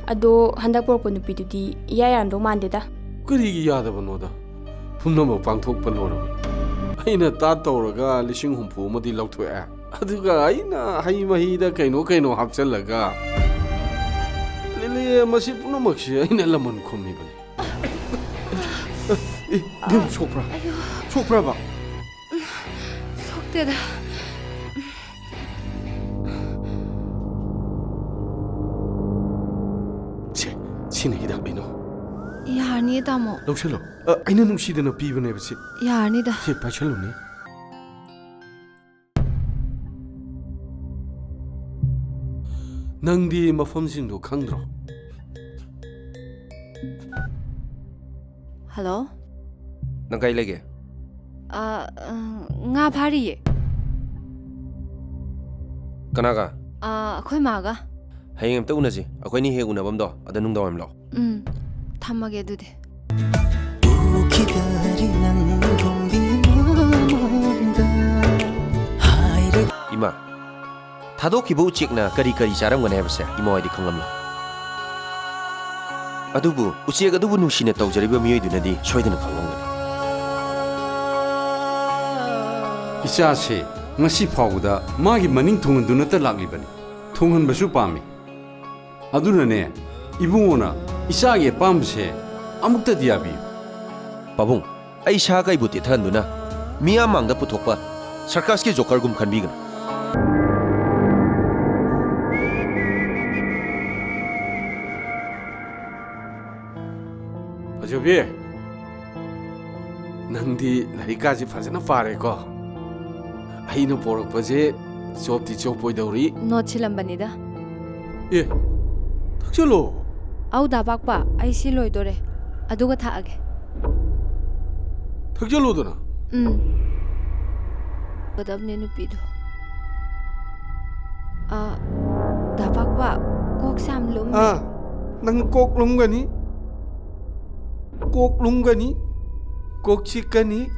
ꯑꯗꯣ ꯍꯟꯗꯛ ꯄꯣꯔꯛꯄ ꯅꯨꯄꯤꯗꯨꯗꯤ ꯏꯌꯥ ꯌꯥꯔꯝꯗꯧ ꯃꯥꯟꯗꯦꯗ ꯀꯔꯤꯒꯤ ꯌꯥꯗꯕꯅꯣꯗ ꯄꯨꯝꯅꯃꯛ ꯄꯥꯡꯊꯣꯛꯄ ꯂꯣꯏꯔꯕꯅꯤ ꯑꯩꯅ ꯇꯥꯠ ꯇꯧꯔꯒ 70,000 ꯑꯃꯗꯤ ꯂꯧꯊꯣꯛꯑꯦ ꯑꯗꯨꯒ ꯑꯩꯅ ꯍꯩ ꯃꯍꯤꯗ ꯀꯩꯅꯣ ꯍꯥꯞꯆꯜꯂꯒ ꯂꯤꯂꯤ ꯃꯁꯤ ꯄꯨꯝꯅꯃꯛꯁꯦ ꯑꯩꯅ ꯂꯃꯟ ꯈꯨꯝꯃꯤꯕꯅꯤ ꯅꯪ ꯁꯣꯛꯄ꯭ꯔꯥ? ꯁꯣꯛꯄ꯭ꯔꯕ? ꯁꯣꯛꯇꯦꯗ ꯁꯤꯅ ꯍꯤꯗꯥꯛ ꯂꯩꯅꯣ ꯌꯥꯔꯅꯤꯌꯦ ꯇꯥꯃꯣ ꯂꯧꯁꯜꯂꯣ ꯑꯩꯅ ꯅꯨꯡꯁꯤꯗꯅ ꯄꯤꯕꯅꯦꯕ ꯁꯤ ꯌꯥꯔꯅꯤꯗ ꯁꯤ ꯄꯥꯏꯁꯜꯂꯨꯅꯦ ꯅꯪꯗꯤ ꯃꯐꯝꯁꯤꯡꯗꯣ ꯈꯪꯗ꯭ꯔꯣ? ꯍꯜꯂꯣ ꯅꯪ ꯀꯥꯏ ꯂꯩꯒꯦ? ꯉꯥ ꯐꯥꯔꯤꯌꯦ ꯀꯅꯥꯒ? ꯑꯩꯈꯣꯏ ꯃꯥꯒ ꯍꯌꯦꯡ ꯑꯝꯇ ꯎꯅꯁꯤ ꯑꯩꯈꯣꯏꯅꯤ ꯍꯦꯛ ꯎꯅꯕꯝꯗꯣ ꯑꯗ ꯅꯨꯡꯗꯥꯡꯋꯥꯏꯔꯝ ꯂꯥꯛꯑꯣ ꯊꯝꯃꯒꯦ ꯑꯗꯨꯗꯤ 이마 타도키부 우치익나 그리 자랑건 해보세 이모와이디 콩람라 아두부 우치익 아두부 누시네 떠우자리버 미어이두네디 소이드는 콩람거니 이자시 ngasi phawda magi maning thongan dunata laklibani thongan basu pami adunane ibungona isage pamse amukta diabi 바봉 아이 샤가이 부티 탄두나 미야망다 부톡바 sarkaski jokargum khanbigana 어저비 낭디 라리까지 파잖아 파레고 아이노 보럭버제 좁디 좁보이더리 노칠람바니다 예 탁절로 아우다 박바 아이시 로이도레 아두가 타아게 탁절로더나 그다음에 누피도 다박바 꼭 삼lum네 난 꼭 lumgani 꼭 lumgani 꼭 치까니